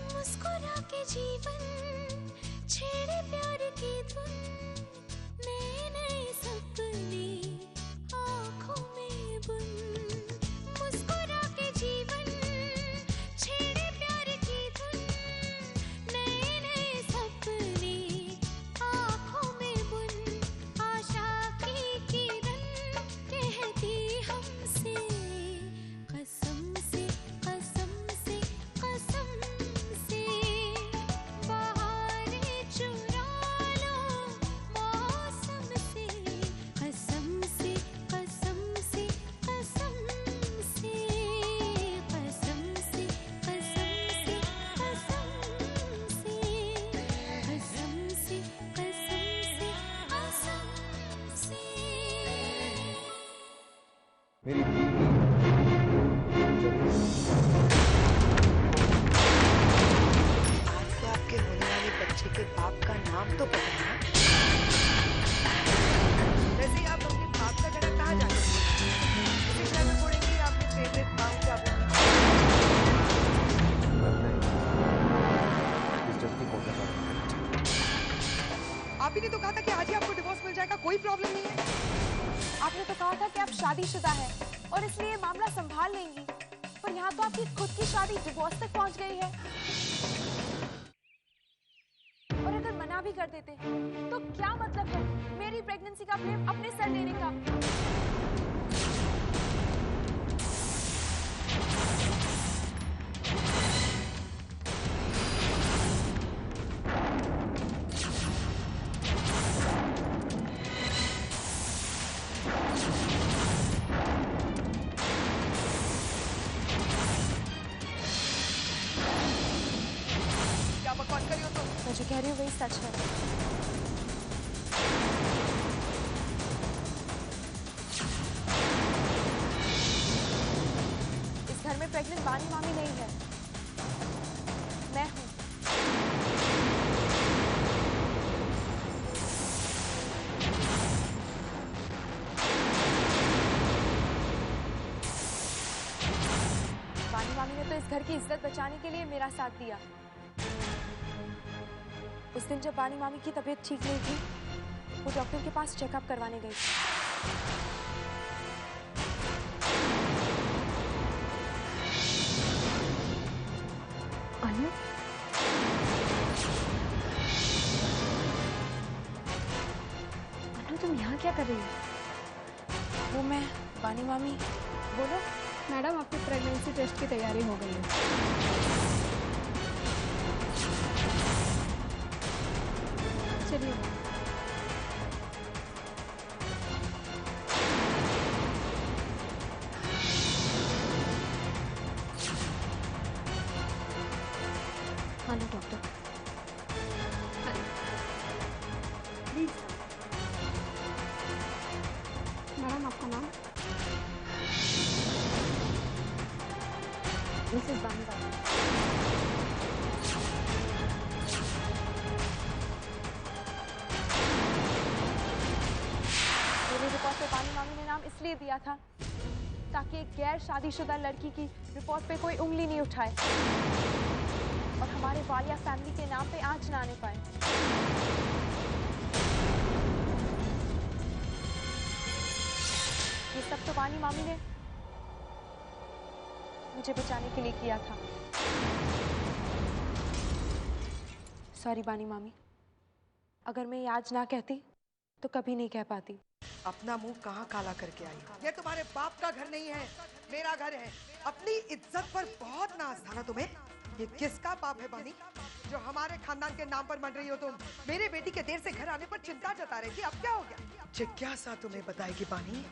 मुस्कुरा के जीवन छेड़े प्यार की धुन, नए नए सपने आँखों में बुन। मुस्कुरा के जीवन छेड़े प्यार की धुन, नए नए सपने आँखों में बुन। आशा की किरण कहती हमसे कसम से कसम से कसम से, बहारें चुरा लो मौसम से, कसम से कसम से कसम से, कसम से कसम से कसम से, कसम से कसम से कसम से। मेरी बीवी आपको आपके होने वाले बच्चे के बाप का नाम तो पता है ना? वैसे ही आप अपने बाप का जगह कहाँ जाते हैं? उसी शहर में पढ़ेंगे आपके फेवरेट बाप का आप ही ने तो कहा था कि आज ही आपको डिवोर्स मिल जाएगा, कोई प्रॉब्लम नहीं है। आपने तो कहा था कि आप शादीशुदा हैं और इसलिए मामला संभाल लेंगी, पर यहाँ तो आपकी खुद की शादी डिवोर्स तक पहुँच गई है। और अगर मना भी कर देते तो क्या मतलब है मेरी प्रेगनेंसी का ब्लेम अपने सर लेने का? क्या बकवास करी हो तुम? मैं जो कह रही हूँ वही सच है। इस घर में प्रेग्नेंट बानी मामी नहीं है, मैं हूँ। बानी मामी ने तो इस घर की इज्जत बचाने के लिए मेरा साथ दिया। उस दिन जब बानी मामी की तबीयत ठीक नहीं थी, वो डॉक्टर के पास चेकअप करवाने गई थी। अनु? अनु, तुम यहाँ क्या कर रही हो? वो मैं बानी मामी। बोलो। मैडम, आपकी प्रेगनेंसी टेस्ट की तैयारी हो गई है। चलिए। Hello doctor. प्लीज। मैडम, आपका नाम? मिसेस बानी मामी। मेरी रिपोर्ट पे बानी मामी ने नाम इसलिए दिया था ताकि एक गैर शादीशुदा लड़की की रिपोर्ट पे कोई उंगली नहीं उठाए और हमारे वालिया फैमिली के नाम पे आंच ना आने पाए। ये सब तो बानी मामी ने मुझे बचाने के लिए किया था। सॉरी बानी मामी, अगर मैं ये आज ना कहती तो कभी नहीं कह पाती। अपना मुंह कहाँ काला करके आई? ये तुम्हारे बाप का घर नहीं है, मेरा घर है। अपनी इज्जत पर बहुत नाज था ना तुम्हें। ये किसका बाप है बानी, जो हमारे खानदान के नाम पर मर रही हो तुम? मेरे बेटी के देर से घर आने पर चिंता जता रही थी, अब क्या हो गया? जिज्ञासा तुम्हें बताएगी बानी,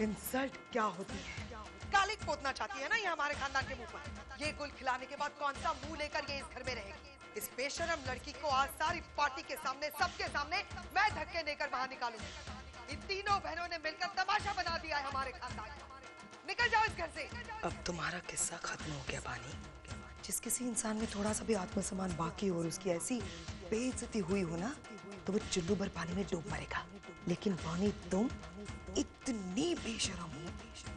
इंसल्ट क्या होती है। कालिक पोतना चाहती है ना ये हमारे खानदान के मुंह पर। ये गुल खिलाने के बाद कौन सा मुंह लेकर ये इस घर में रहेगी? इस बेशरम लड़की को आज सारी पार्टी के सामने, सबके सामने मैं धक्के देकर बाहर निकालूंगी। इन तीनों बहनों ने मिलकर तमाशा बना दिया है हमारे खानदान का। निकल जाओ इस घर से। अब तुम्हारा किस्सा खत्म हो गया बानी। जिस किसी इंसान में थोड़ा सा भी आत्मसम्मान बाकी हो और उसकी ऐसी बेइज्जती हुई हो ना तो वो चुल्लू भर पानी में डूब मरेगा। लेकिन बॉनी तुम इतनी बेशरम हो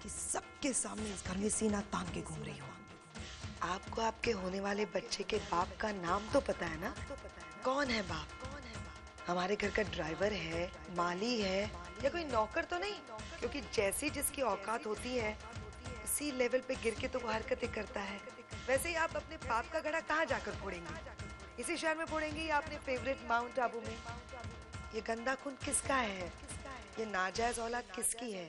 कि सबके सामने इस घर में सीना तान के घूम रही हो। आपको आपके होने वाले बच्चे के बाप का नाम तो पता है ना? कौन है बाप? हमारे घर का ड्राइवर है, माली है या कोई नौकर तो नहीं? क्योंकि जैसी जिसकी औकात होती है इसी लेवल पे गिर के तो वो हरकतें करता है। वैसे ही आप अपने बाप का घड़ा कहाँ जाकर फोड़ेंगे? इसी शहर में फोड़ेंगे या अपने फेवरेट माउंट आबू में? ये गंदा खून किसका है? ये नाजायज औलाद किसकी है?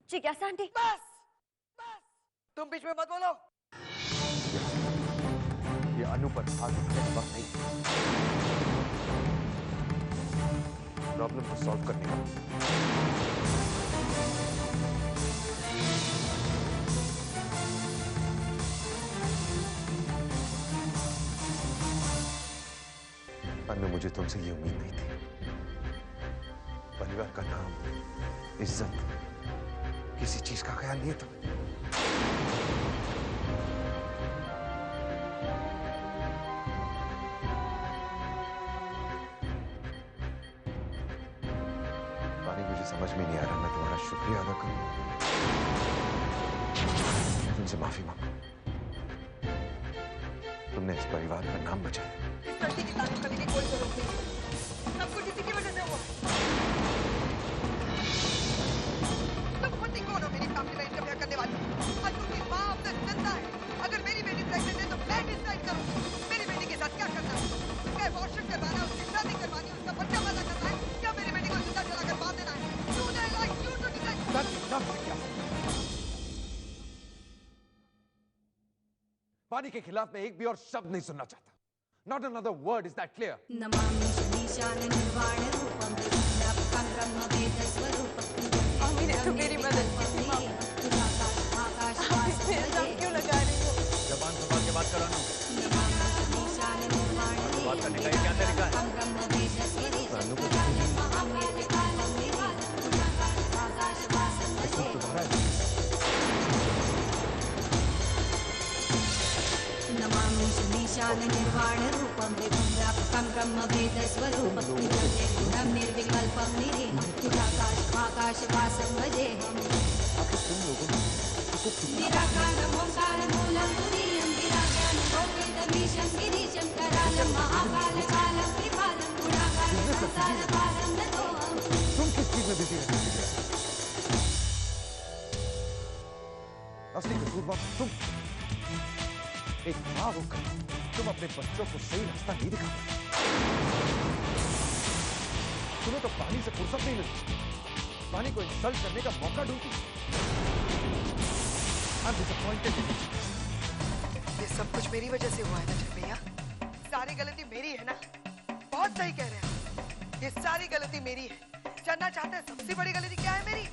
जी कैसा आंटी? बस तुम बीच में मत बोलो। ये अनु पर हाथ उठाने का वक्त नहीं, प्रॉब्लम को सॉल्व करने का। अनु, मुझे तुमसे ये उम्मीद नहीं थी। परिवार का नाम, इज्जत, किसी चीज का ख्याल नहीं है तुम्हें। पानी, मुझे समझ में नहीं आ रहा मैं तुम्हारा शुक्रिया अदा करूं, तुमसे माफी मांगू। तुमने इस परिवार का नाम बचाया। इस लड़की की तारीफ करने की कोई जरूरत नहीं। सब कुछ इसी की वजह से हुआ। तुम खुद ही कौन हो मेरी फैमिली में इंटरफेयर करने वाली? और तुम्हारी माँ अब तक जिंदा है। अगर मेरी बेटी प्रेग्नेंट है तो मैं डिसाइड करूंगी मेरी बेटी के साथ क्या करना है। क्या अबॉर्शन करवाना है, उसकी शादी करवानी है, उसका बच्चा पैदा करना है, क्या मेरी बेटी को जिंदा जलाकर बांध देना है? You know, like you to decide. पानी के खिलाफ मैं एक भी और शब्द नहीं सुनना चाहता। Not another word, is that clear? Namami शनीशान निर्वाण रूपं व्यापकं ब्रह्मवेदस्वरूपं मैंने तो मेरी मदद की थी माँ। क्यों लगा रही हो? जबान संभाल के बात करो ना। नमामि शनीशान निर्वाण बात करने का ये क्या तरीका है? ब्रह्मवेदस्वरूपं महामेधिकालं निरीतं आकाशवासं नमामि शनीशान निर्वाण रूपं व्यापकं ब्रह्मवेदस्वरूपं गुणं निर्विकल्पं निरीहं आकाशवासं भजेऽहम् निराकारं ओंकारमूलं तुरीयं विराज्ञानभौवेदमीशं गिरीशं करालं महाकालकालं विभालं गुणाकारं संसारपारं नतोऽहम्। तुम किस चीज में बिजी रहती हो? असली कसूरवार तुम। एक माँ होकर तुम अपने बच्चों को सही रास्ता नहीं दिखा पाते। तुम्हें तो पानी से फुर्सत नहीं मिलती, पानी को इंसल्ट करने का मौका ढूंढती। I'm disappointed in you. ये सब कुछ मेरी वजह से हुआ है ना भैया? सारी गलती मेरी है ना? बहुत सही कह रहे हैं। ये सारी गलती मेरी है। जानना चाहते हैं सबसे बड़ी गलती क्या है मेरी?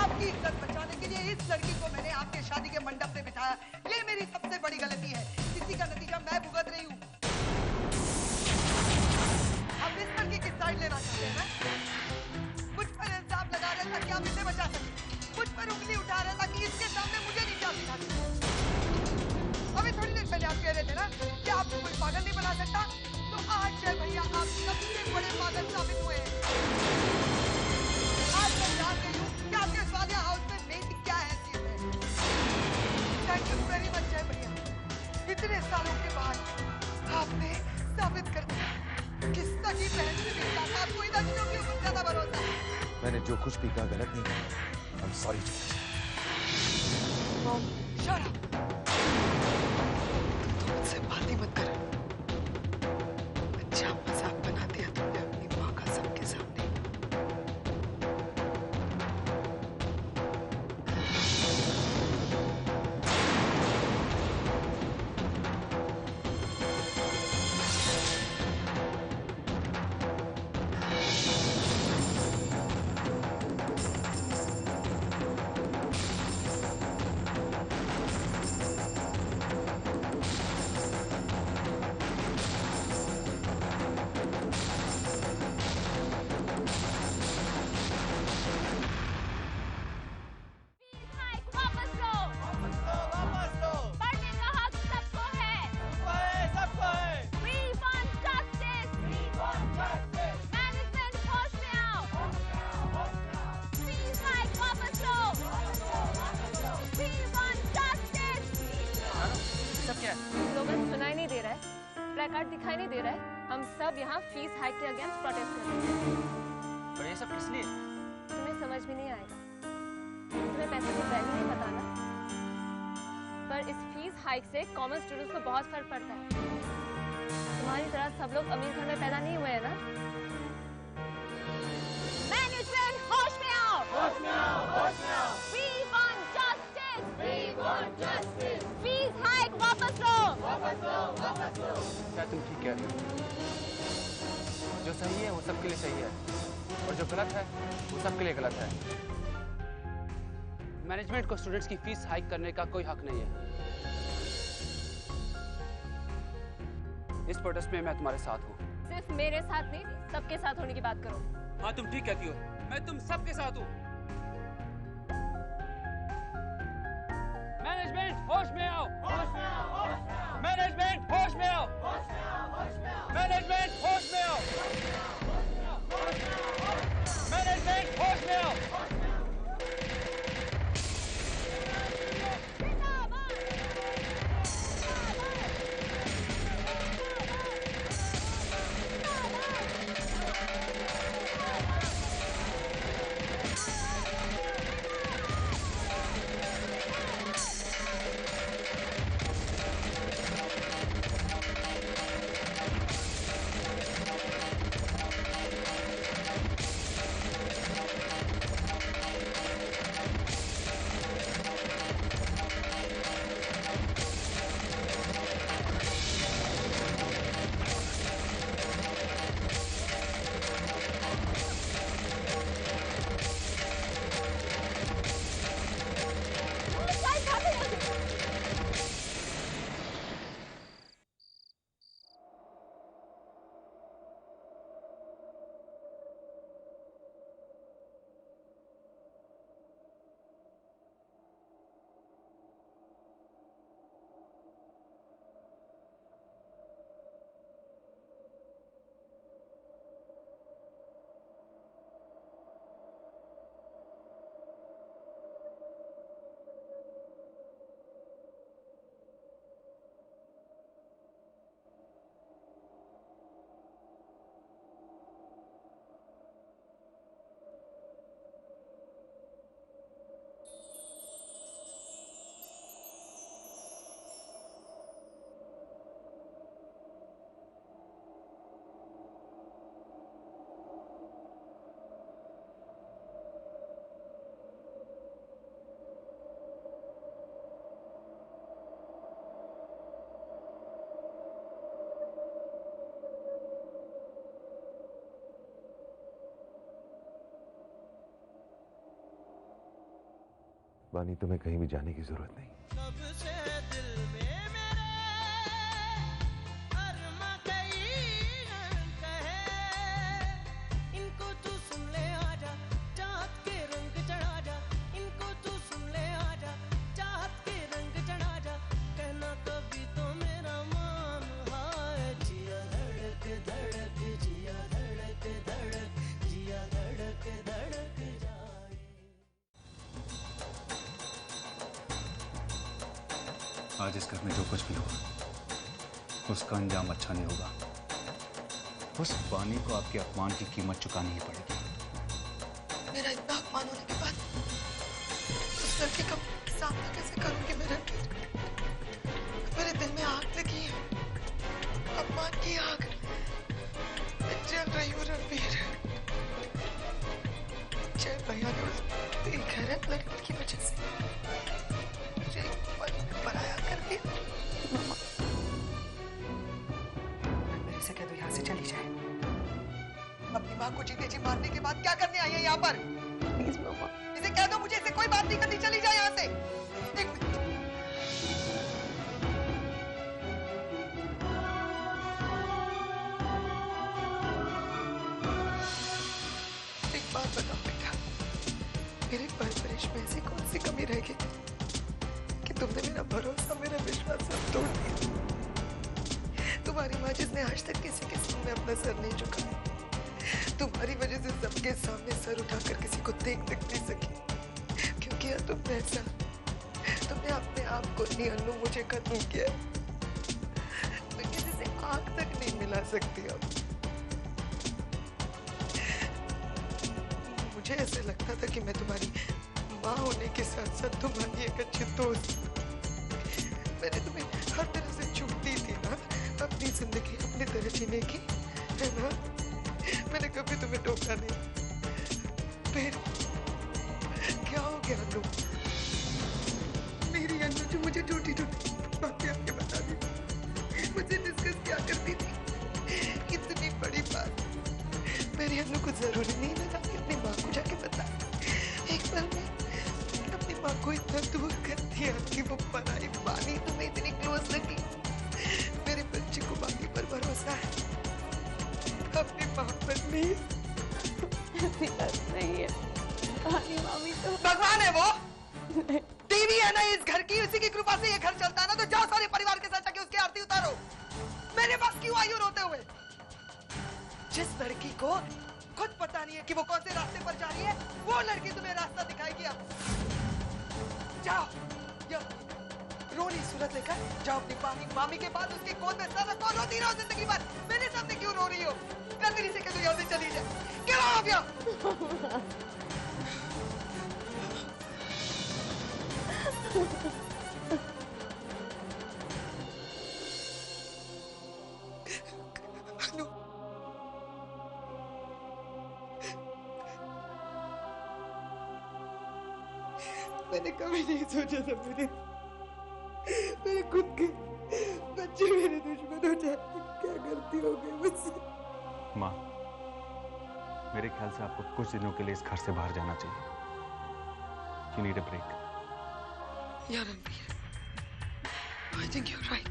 आपकी इज्जत बचाने के लिए इस लड़की को मैंने आपके शादी के मंडप पे बिठाया। ये मेरी सबसे बड़ी गलती है। इसी का नतीजा मैं भुगत रही हूँ। आप इस लड़की की साइड लेना चाहते हैं ना? मुझ पर इल्जाम लगा रहे ताकि आप इसे बचा सकें। मुझ पर उंगली उठा रहे ताकि इसके सामने मुझे नीचा दिखा सके। अभी थोड़ी देर पहले आप कह रहे थे ना कि आपको कोई पागल नहीं बना सकता। तो आज जय भैया आप सबसे बड़े पागल साबित हुए हैं। आज मैं जान गई हूँ कि आपके स्वादिया हाउस में मेरी क्या हैसियत है। थैंक यू वेरी मच जय भैया। इतने सालों के बाद आपने साबित कर दिया कि सगी बहन से भी ज्यादा आपको इन लड़कियों के ऊपर ज्यादा भरोसा है। मैंने जो कुछ भी कहा गलत नहीं कहा। I'm sorry. Mom, shut up. तुम मुझसे बात ही मत कर। अच्छा मजाक बना दिया तुमने अपनी माँ का सबके सामने। स्लोगन सुनाई नहीं दे रहा है, प्लेकार्ड दिखाई नहीं दे रहा है। हम सब यहाँ फीस हाइक के अगेंस्ट प्रोटेस्ट कर रहे हैं। और ये सब किस लिए? तुम्हें समझ भी नहीं आएगा, तुम्हें पैसे की वैल्यू नहीं पता ना। पर इस फीस हाइक से कॉमन स्टूडेंट्स को बहुत फर्क पड़ता है। तुम्हारी तरह सब लोग अमीर घर में पैदा नहीं हुए हैं ना। मैनेजमेंट होश में आओ, होश में आओ, होश में आओ। We want justice, we want justice. Fees hike वापस लो, वापस लो, वापस लो। क्या तुम ठीक कह रहे हो? जो सही है वो सबके लिए सही है और जो गलत है वो सबके लिए गलत है। मैनेजमेंट को स्टूडेंट्स की फीस हाइक करने का कोई हक नहीं है। इस प्रोटेस्ट में मैं तुम्हारे साथ हूँ। सिर्फ मेरे साथ नहीं, सबके साथ होने की बात करो। हाँ तुम ठीक कहती हो, मैं तुम सबके साथ हूँ। मैनेजमेंट होश में आओ, होश में आओ, होश में आओ। मैनेजमेंट होश में आओ, होश में आओ, होश में आओ। मैनेजमेंट होश में आओ, मैनेजमेंट होश में आओ। बानी, तुम्हें कहीं भी जाने की जरूरत नहीं। आज इस घर में जो कुछ भी होगा उसका अंजाम अच्छा नहीं होगा। उस बानी को आपके अपमान की कीमत चुकानी ही पड़ेगी। मेरा इतना अपमान होने के बाद उस लड़के का सामना कैसे करूं? वजह से मुझे पराया कर दिया। मेरे से कह दो यहाँ से चली जाए। अपनी माँ को जीते जी मारने के बाद क्या करने आई है यहाँ पर? प्लीज मामा, इसे कह दो मुझे इसे कोई बात नहीं करनी, चली जाए यहाँ से। एक बात बताओ बेटा, मेरे परवरिश में ऐसी कौन सी कमी रह गई कि तुमने मेरा भरोसा, मेरा विश्वास सब तोड़ दिया? तुम्हारी माँ जिसने आज तक किसी के सामने अपना सर नहीं झुकाया, तुम्हारी वजह से सबके सामने सर उठाकर किसी को देख तक नहीं सकी, क्योंकि यार तुमने अपने आप को नहीं अन्नू मुझे खत्म किया। मैं किसी से आंख तक नहीं मिला सकती अब। मुझे ऐसे लगता था कि मैं तुम्हारी माँ होने के साथ साथ तुम्हारी एक अच्छी दोस्त। मैंने तुम्हें हर तरह से छूट दी थी ना, अपनी जिंदगी अपनी तरह जीने की, है ना? मैंने कभी तुम्हें टोका नहीं। फिर क्या हो गया अन्नू? मेरी अन्नू जो मुझे झूठी बातें आपके बता दी, मुझे डिस्कस क्या करती थी, इतनी बड़ी बात मेरी अन्नू को जरूरी नहीं लगा कि अपनी माँ को जाके बता। एक पल में अपनी माँ को इतना दूर कर दिया कि वो पराई बानी तुम्हें इतनी क्लोज लगी। मेरे बच्चे को बाकी पर भरोसा है, अपनी माँ पर नहीं। ऐसी बात नहीं है कहानी मामी, तो भगवान है वो, देवी है ना इस घर की, उसी की कृपा से ये घर चलता है ना। तो जाओ सारे परिवार के साथ जाके उसकी आरती उतारो। मेरे पास क्यों आई हो रोते हुए? जिस लड़की को खुद पता नहीं है कि वो कौन से रास्ते पर जा रही है, वो लड़की तुम्हें रास्ता दिखाएगी। अब जाओ, रोनी सूरत लेकर जाओ अपनी मामी के पास, उसके गोद में सर रखो, रोती रहो जिंदगी भर। मेरे सामने क्यों रो रही हो? कल से कह दो यहाँ से चली जाए। क्या हो गया? मैंने कभी नहीं सोचा था मेरे खुद के बच्चे मेरे दुश्मन हो जाए। क्या गलती हो गई मुझसे? माँ, मेरे ख्याल से आपको कुछ दिनों के लिए इस घर से बाहर जाना चाहिए। You need a break. यार Ranbir, I think you're right.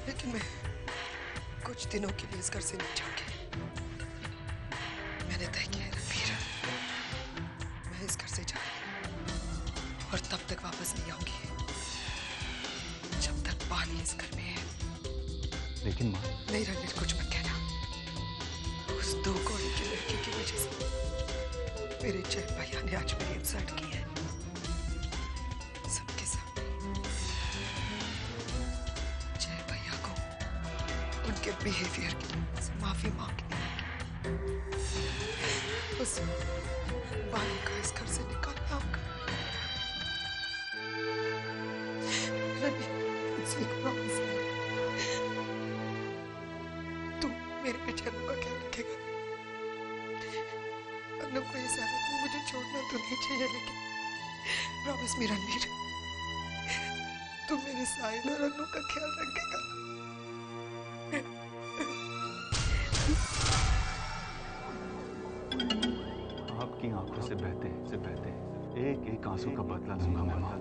लेकिन मैं कुछ दिनों के लिए इस घर से नहीं जाऊंगी। मैंने तय किया है रणबीर, मैं इस घर से जा रही हूँ और तब तक वापस नहीं आऊंगी जब तक पानी इस घर में है। लेकिन माँ, नहीं रणबीर, कुछ मत कहना। उस दो कौड़ी की लड़की की वजह से मेरे जय भैया ने आज मेरी इंसल्ट की है सबके सामने। जय भैया को उनके बिहेवियर की माफी मांगनी है। उस बानी का इस घर से निकालना होगा। रणबीर, मुझसे एक प्रॉमिस है, तू मेरे पीछे अन्नू का ख्याल रखेगा। अन्नू को ये सारा दिन मुझे छोड़ना तो नहीं चाहिए, लेकिन प्रॉमिस मी रणबीर, तू मेरे साहिल और अन्नू का ख्याल रखेगा। आपकी आंखों से बहते एक एक आंसू का बदला लूंगा मैं माँ।